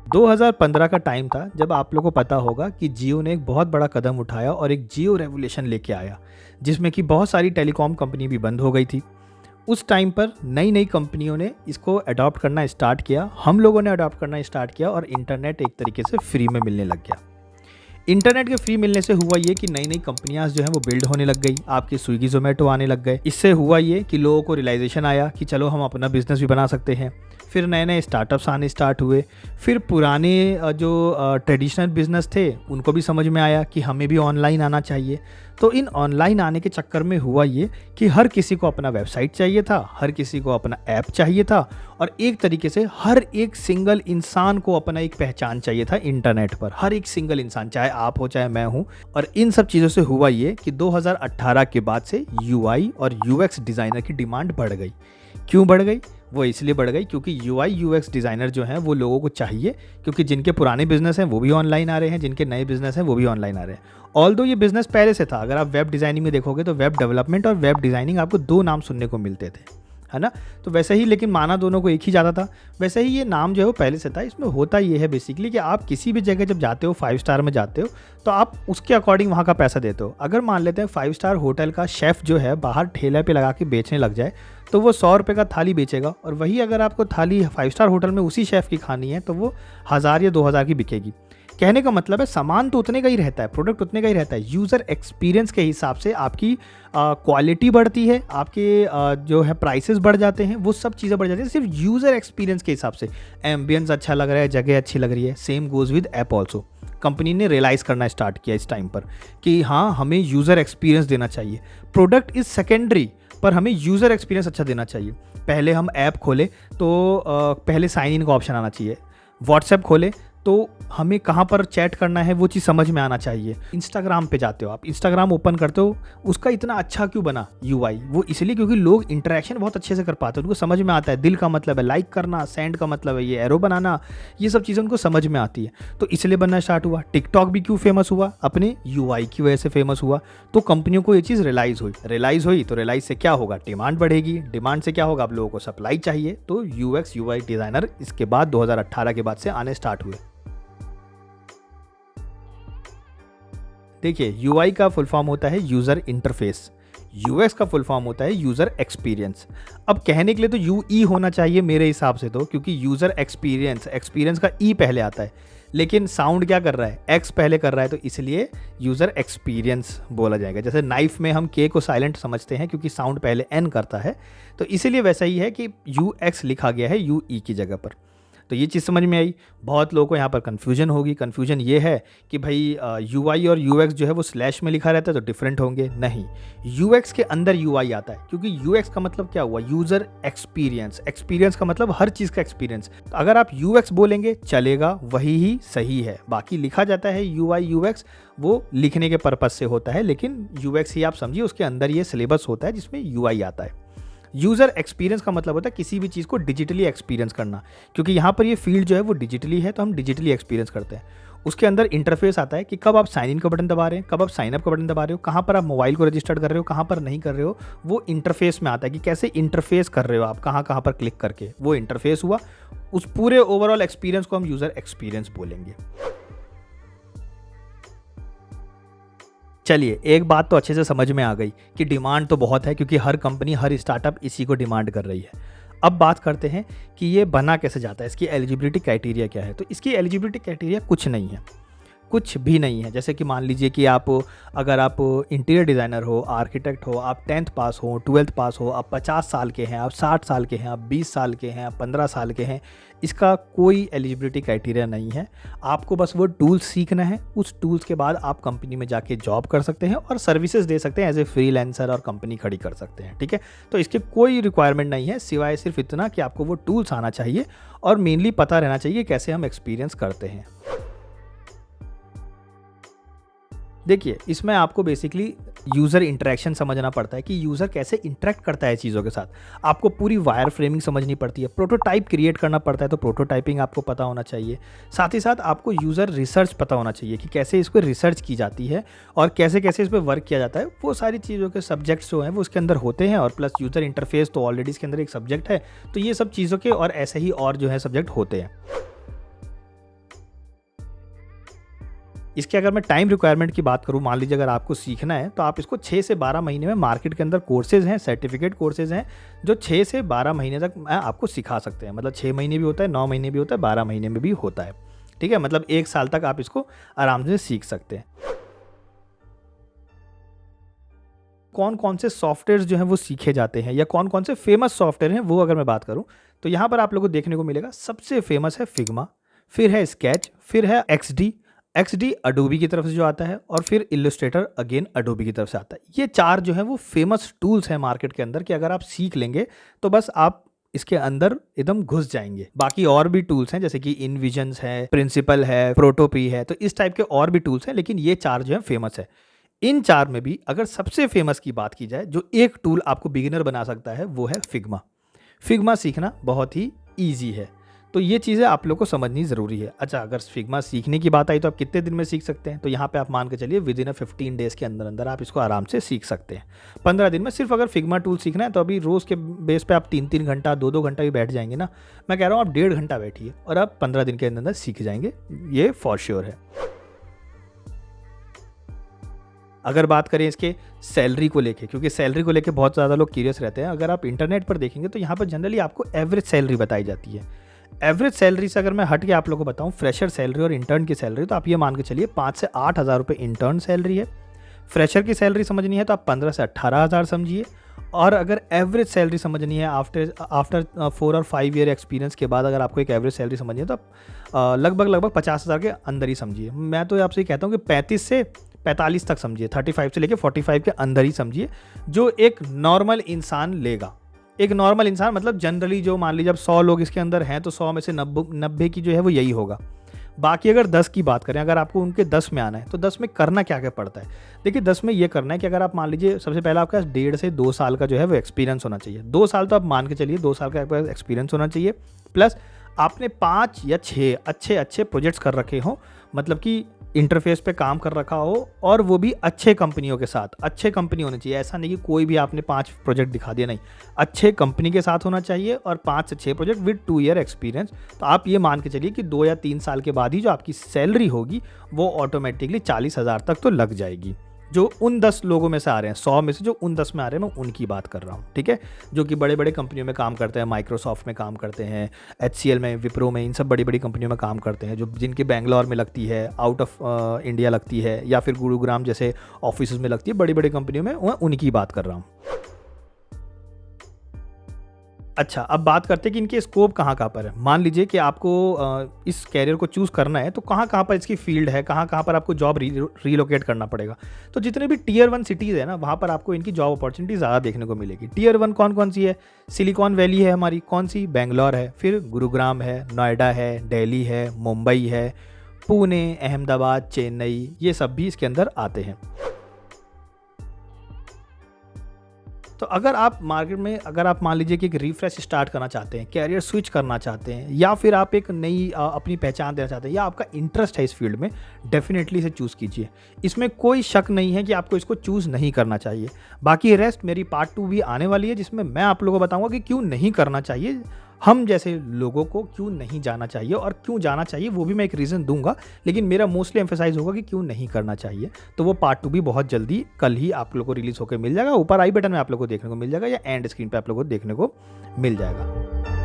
2015 का टाइम था जब आप लोगों को पता होगा कि जियो ने एक बहुत बड़ा कदम उठाया और एक जियो रेवोल्यूशन लेके आया, जिसमें कि बहुत सारी टेलीकॉम कंपनी भी बंद हो गई थी। उस टाइम पर नई नई कंपनियों ने इसको अडॉप्ट करना स्टार्ट किया, हम लोगों ने अडॉप्ट करना स्टार्ट किया और इंटरनेट एक तरीके से फ्री में मिलने लग गया। इंटरनेट के फ्री मिलने से हुआ ये कि नई नई कंपनियां जो हैं वो बिल्ड होने लग गई, आपके स्विगी जोमेटो आने लग गए। इससे हुआ ये कि लोगों को रियलाइजेशन आया कि चलो हम अपना बिजनेस भी बना सकते हैं। फिर नए नए स्टार्टअप्स आने स्टार्ट हुए। फिर पुराने जो ट्रेडिशनल बिजनेस थे उनको भी समझ में आया कि हमें भी ऑनलाइन आना चाहिए। तो इन ऑनलाइन आने के चक्कर में हुआ ये कि हर किसी को अपना वेबसाइट चाहिए था, हर किसी को अपना ऐप चाहिए था और एक तरीके से हर एक सिंगल इंसान को अपना एक पहचान चाहिए था इंटरनेट पर। हर एक सिंगल इंसान, चाहे आप हो चाहे मैं हूँ। और इन सब चीज़ों से हुआ ये कि 2018 के बाद से यूआई और यूएक्स डिज़ाइनर की डिमांड बढ़ गई। क्यों बढ़ गई? वो इसलिए बढ़ गई क्योंकि यूआई यूएक्स डिज़ाइनर जो हैं वो लोगों को चाहिए, क्योंकि जिनके पुराने बिजनेस हैं वो भी ऑनलाइन आ रहे हैं, जिनके नए बिजनेस हैं वो भी ऑनलाइन आ रहे हैं। ऑल्दो ये बिजनेस पहले से था। अगर आप वेब डिज़ाइनिंग में देखोगे तो वेब डेवलपमेंट और वेब डिज़ाइनिंग आपको दो नाम सुनने को मिलते थे, है ना। तो वैसे ही, लेकिन माना दोनों को एक ही जाता था। वैसे ही ये नाम जो है वो पहले से था। इसमें होता ये है बेसिकली कि आप किसी भी जगह जब जाते हो, 5 स्टार में जाते हो, तो आप उसके अकॉर्डिंग वहाँ का पैसा देते हो। अगर मान लेते हैं 5 स्टार होटल का शेफ़ जो है बाहर ठेले पे लगा के बेचने लग जाए तो वो 100 रुपये का थाली बेचेगा, और वही अगर आपको थाली 5 स्टार होटल में उसी शेफ़ की खानी है तो वो 1000 या 2000 की बिकेगी। कहने का मतलब है सामान तो उतने का ही रहता है, प्रोडक्ट उतने का ही रहता है। यूज़र एक्सपीरियंस के हिसाब से आपकी क्वालिटी बढ़ती है, आपके जो है प्राइसेस बढ़ जाते हैं, वो सब चीज़ें बढ़ जाती हैं सिर्फ यूज़र एक्सपीरियंस के हिसाब से। एम्बियंस अच्छा लग रहा है, जगह अच्छी लग रही है। Same goes with app also. Company ने रियलाइज़ करना स्टार्ट किया इस टाइम पर कि हाँ, हमें यूज़र एक्सपीरियंस देना चाहिए। प्रोडक्ट इज़ सेकेंडरी, पर हमें यूज़र एक्सपीरियंस अच्छा देना चाहिए। पहले हम ऐप खोले तो पहले साइन इन का ऑप्शन आना चाहिए। व्हाट्सएप खोले तो हमें कहाँ पर चैट करना है वो चीज़ समझ में आना चाहिए। इंस्टाग्राम पे जाते हो आप, इंस्टाग्राम ओपन करते हो, उसका इतना अच्छा क्यों बना यूआई? वो इसलिए क्योंकि लोग इंटरेक्शन बहुत अच्छे से कर पाते हैं, उनको समझ में आता है। दिल का मतलब है लाइक करना, सेंड का मतलब है ये एरो बनाना, ये सब चीज़ें उनको समझ में आती है, तो इसलिए बनना स्टार्ट हुआ। टिकटॉक भी क्यों फेमस हुआ? अपने यूआई की वजह से फेमस हुआ। तो कंपनियों को ये चीज़ रियलाइज़ हुई तो रियलाइज़ से क्या होगा? डिमांड बढ़ेगी। डिमांड से क्या होगा? आप लोगों को सप्लाई चाहिए। तो यूएक्स यूआई डिज़ाइनर इसके बाद 2018 के बाद से आने स्टार्ट हुए। देखिए, यूआई का फुल फॉर्म होता है यूज़र इंटरफेस, यूएक्स का फुल फॉर्म होता है यूज़र एक्सपीरियंस। अब कहने के लिए तो यूई होना चाहिए मेरे हिसाब से, तो क्योंकि यूज़र एक्सपीरियंस, एक्सपीरियंस का ई पहले आता है, लेकिन साउंड क्या कर रहा है? एक्स पहले कर रहा है, तो इसलिए यूज़र एक्सपीरियंस बोला जाएगा। जैसे नाइफ में हम के को साइलेंट समझते हैं क्योंकि साउंड पहले एन करता है, तो इसीलिए वैसा ही है कि यूएक्स लिखा गया है यूई की जगह पर। तो ये चीज़ समझ में आई। बहुत लोगों को यहाँ पर कन्फ्यूजन होगी। कन्फ्यूजन ये है कि भाई यूआई और यूएक्स जो है वो स्लैश में लिखा रहता है तो डिफरेंट होंगे। नहीं, यूएक्स के अंदर यूआई आता है, क्योंकि यूएक्स का मतलब क्या हुआ? User experience. एक्सपीरियंस का मतलब हर चीज़ का एक्सपीरियंस। तो अगर आप यूएक्स बोलेंगे चलेगा, वही ही सही है। बाकी लिखा जाता है यूआई यूएक्स, वो लिखने के पर्पज़ से होता है, लेकिन यूएक्स ही आप समझिए, उसके अंदर ये सिलेबस होता है जिसमें यूआई आता है। यूज़र एक्सपीरियंस का मतलब होता है किसी भी चीज़ को डिजिटली एक्सपीरियंस करना, क्योंकि यहाँ पर ये फील्ड जो है वो डिजिटली है, तो हम डिजिटली एक्सपीरियंस करते हैं। उसके अंदर इंटरफेस आता है कि कब आप साइन इन का बटन दबा रहे हैं, कब आप साइन अप का बटन दबा रहे हो, कहाँ पर आप मोबाइल को रजिस्टर्ड कर रहे हो, कहाँ पर नहीं कर रहे हो। वो इंटरफेस में आता है कि कैसे इंटरफेस कर रहे हो आप, कहाँ कहाँ पर क्लिक करके। वो इंटरफेस हुआ। उस पूरे ओवरऑल एक्सपीरियंस को हम यूज़र एक्सपीरियंस बोलेंगे। चलिए, एक बात तो अच्छे से समझ में आ गई कि डिमांड तो बहुत है, क्योंकि हर कंपनी, हर स्टार्टअप इसी को डिमांड कर रही है। अब बात करते हैं कि ये बना कैसे जाता है, इसकी एलिजिबिलिटी क्राइटेरिया क्या है। तो इसकी एलिजिबिलिटी क्राइटेरिया कुछ नहीं है, कुछ भी नहीं है। जैसे कि मान लीजिए कि अगर आप इंटीरियर डिज़ाइनर हो, आर्किटेक्ट हो, आप 10th पास हो, 12th पास हो, आप 50 साल के हैं, आप 60 साल के हैं, आप 20 साल के हैं, आप 15 साल के हैं, इसका कोई एलिजिबिलिटी क्राइटेरिया नहीं है। आपको बस वो टूल्स सीखना है। उस टूल्स के बाद आप कंपनी में जाके जॉब कर सकते हैं और सर्विसेज दे सकते हैं एज ए फ्रीलांसर, और कंपनी खड़ी कर सकते हैं। ठीक है, तो इसके कोई रिक्वायरमेंट नहीं है, सिवाय सिर्फ इतना कि आपको वो टूल्स आना चाहिए और मेनली पता रहना चाहिए कैसे हम एक्सपीरियंस करते हैं। देखिए, इसमें आपको बेसिकली यूज़र इंटरेक्शन समझना पड़ता है कि यूज़र कैसे इंटरेक्ट करता है चीज़ों के साथ। आपको पूरी वायर फ्रेमिंग समझनी पड़ती है, प्रोटोटाइप क्रिएट करना पड़ता है, तो प्रोटोटाइपिंग आपको पता होना चाहिए। साथ ही साथ आपको यूज़र रिसर्च पता होना चाहिए कि कैसे इसको रिसर्च की जाती है और कैसे कैसे इस पर वर्क किया जाता है। वो सारी चीज़ों के सब्जेक्ट्स जो हैं वो उसके अंदर होते हैं, और प्लस यूज़र इंटरफेस तो ऑलरेडी इसके अंदर एक सब्जेक्ट है। तो ये सब चीज़ों के और ऐसे ही और जो है सब्जेक्ट होते हैं। इसके अगर मैं टाइम रिक्वायरमेंट की बात करूँ, मान लीजिए अगर आपको सीखना है तो आप इसको 6 से 12 महीने में मार्केट के अंदर कोर्सेज़ हैं, सर्टिफिकेट कोर्सेज़ हैं, जो 6 से 12 महीने तक आपको सिखा सकते हैं। मतलब 6 महीने भी होता है, 9 महीने भी होता है, 12 महीने में भी होता है। ठीक है? मतलब 1 साल तक आप इसको आराम से सीख सकते हैं। कौन-कौन से सॉफ्टवेयर्स जो हैं वो सीखे जाते हैं या कौन-कौन से फ़ेमस सॉफ्टवेयर हैं, वो अगर मैं बात करूँ, तो यहाँ पर आप लोगों को देखने को मिलेगा सबसे फ़ेमस है फिग्मा, फिर है स्केच, फिर है एक्सडी। एक्सडी अडोबी की तरफ से जो आता है और फिर इलस्ट्रेटर अगेन अडोबी की तरफ से आता है। ये 4 जो हैं वो फ़ेमस टूल्स हैं मार्केट के अंदर कि अगर आप सीख लेंगे तो बस आप इसके अंदर एकदम घुस जाएँगे। बाकी और भी टूल्स हैं जैसे कि इनविजन्स है, प्रिंसिपल है, प्रोटोपी है, तो इस टाइप के और भी टूल्स हैं, लेकिन ये 4 जो हैं फ़ेमस है। इन 4 में भी अगर सबसे फ़ेमस की बात की जाए, जो एक टूल आपको बिगिनर बना सकता है, वो है फिग्मा। फिग्मा सीखना बहुत ही ईज़ी है। तो ये चीज़ें आप लोग को समझनी ज़रूरी है। अच्छा, अगर फिग्मा सीखने की बात आई तो आप कितने दिन में सीख सकते हैं? तो यहाँ पे आप मान के चलिए विदिन 15 डेज़ के अंदर-अंदर आप इसको आराम से सीख सकते हैं। 15 दिन में सिर्फ़ अगर फिग्मा टूल सीखना है तो अभी रोज़ के बेस पे आप 3-3 घंटा, 2-2 घंटा भी बैठ जाएँगे ना। मैं कह रहा हूँ आप 1.5 घंटा बैठिए और आप 15 दिन के अंदर-अंदर सीख जाएँगे। ये फॉर श्योर है। अगर बात करें इसके सैलरी को लेके, क्योंकि सैलरी को लेके बहुत ज़्यादा लोग क्यूरियस रहते हैं। अगर आप इंटरनेट पर देखेंगे तो यहाँ पर जनरली आपको एवरेज सैलरी बताई जाती है। एवरेज सैलरी से अगर मैं हट के आप लोगों को बताऊँ फ्रेशर सैलरी और इंटर्न की सैलरी, तो आप ये मान के चलिए 5 से 8 हज़ार रुपये इंटर्न सैलरी है। फ्रेशर की सैलरी समझनी है तो आप 15 से 18 हज़ार समझिए। और अगर एवरेज सैलरी समझनी है आफ्टर 4 और 5 ईयर एक्सपीरियंस के बाद अगर आपको एक एवरेज सैलरी समझनी है तो आप लगभग 50 हज़ार के अंदर ही समझिए। मैं तो आपसे ये कहता हूँ कि 35 से 45 तक समझिए, 35 से लेके 45 के अंदर ही समझिए, जो एक नॉर्मल इंसान लेगा। एक नॉर्मल इंसान मतलब जनरली जो मान लीजिए अब 100 लोग इसके अंदर हैं तो 100 में से 90 की जो है वो यही होगा। बाकी अगर 10 की बात करें, अगर आपको उनके 10 में आना है तो 10 में करना क्या-क्या पड़ता है? देखिए 10 में ये करना है कि अगर आप मान लीजिए सबसे पहले आपके पास 1.5 से 2 साल का जो है वो एक्सपीरियंस होना चाहिए। 2 साल तो आप मान के चलिए 2 साल का आपके पास एक्सपीरियंस होना चाहिए। प्लस आपने 5 या 6 अच्छे प्रोजेक्ट्स कर रखे हों, मतलब कि इंटरफेस पे काम कर रखा हो और वो भी अच्छे कंपनियों के साथ। अच्छे कंपनी होनी चाहिए, ऐसा नहीं कि कोई भी आपने 5 प्रोजेक्ट दिखा दिया, नहीं। अच्छे कंपनी के साथ होना चाहिए और 5 से 6 प्रोजेक्ट विद 2 ईयर एक्सपीरियंस। तो आप ये मान के चलिए कि 2 या 3 साल के बाद ही जो आपकी सैलरी होगी वो ऑटोमेटिकली 40 हज़ार तक तो लग जाएगी। जो उन 10 लोगों में से आ रहे हैं, 100 में से जो उन 10 में आ रहे हैं, मैं उनकी बात कर रहा हूँ, ठीक है? जो कि बड़े-बड़े कंपनियों में काम करते हैं, माइक्रोसॉफ्ट में काम करते हैं, एचसीएल में, विप्रो में, इन सब बड़ी-बड़ी कंपनियों में काम करते हैं, जो जिनकी बैंगलोर में लगती है, आउट ऑफ इंडिया लगती है या फिर गुरुग्राम जैसे ऑफिसेज़ में लगती है, बड़ी-बड़ी कंपनियों में, मैं उनकी बात कर रहा हूँ। अच्छा, अब बात करते हैं कि इनके स्कोप कहाँ-कहाँ पर है। मान लीजिए कि आपको इस कैरियर को चूज़ करना है, तो कहाँ-कहाँ पर इसकी फ़ील्ड है, कहाँ-कहाँ पर आपको जॉब रिलोकेट करना पड़ेगा। तो जितने भी टियर 1 सिटीज़ है ना, वहाँ पर आपको इनकी जॉब अपॉर्च्युनिटी ज़्यादा देखने को मिलेगी। टियर 1 कौन-कौन सी है? सिलिकॉन वैली है हमारी, कौन-सी? बैंगलोर है, फिर गुरुग्राम है, नोएडा है, दिल्ली है, मुंबई है, पुणे, अहमदाबाद, चेन्नई, ये सब भी इसके अंदर आते हैं। तो अगर आप मार्केट में अगर आप मान लीजिए कि एक रिफ्रेश स्टार्ट करना चाहते हैं, कैरियर स्विच करना चाहते हैं या फिर आप एक नई अपनी पहचान देना चाहते हैं या आपका इंटरेस्ट है इस फील्ड में, डेफिनेटली इसे चूज़ कीजिए। इसमें कोई शक नहीं है कि आपको इसको चूज़ नहीं करना चाहिए। बाकी रेस्ट मेरी पार्ट 2 भी आने वाली है जिसमें मैं आप लोगों को बताऊंगा कि क्यों नहीं करना चाहिए, हम जैसे लोगों को क्यों नहीं जाना चाहिए और क्यों जाना चाहिए वो भी मैं एक रीज़न दूंगा, लेकिन मेरा मोस्टली एम्फेसाइज होगा कि क्यों नहीं करना चाहिए। तो वो पार्ट 2 भी बहुत जल्दी कल ही आप लोगों को रिलीज़ होकर मिल जाएगा। ऊपर आई बटन में आप लोगों को देखने को मिल जाएगा या एंड स्क्रीन पे आप लोगों को देखने को मिल जाएगा।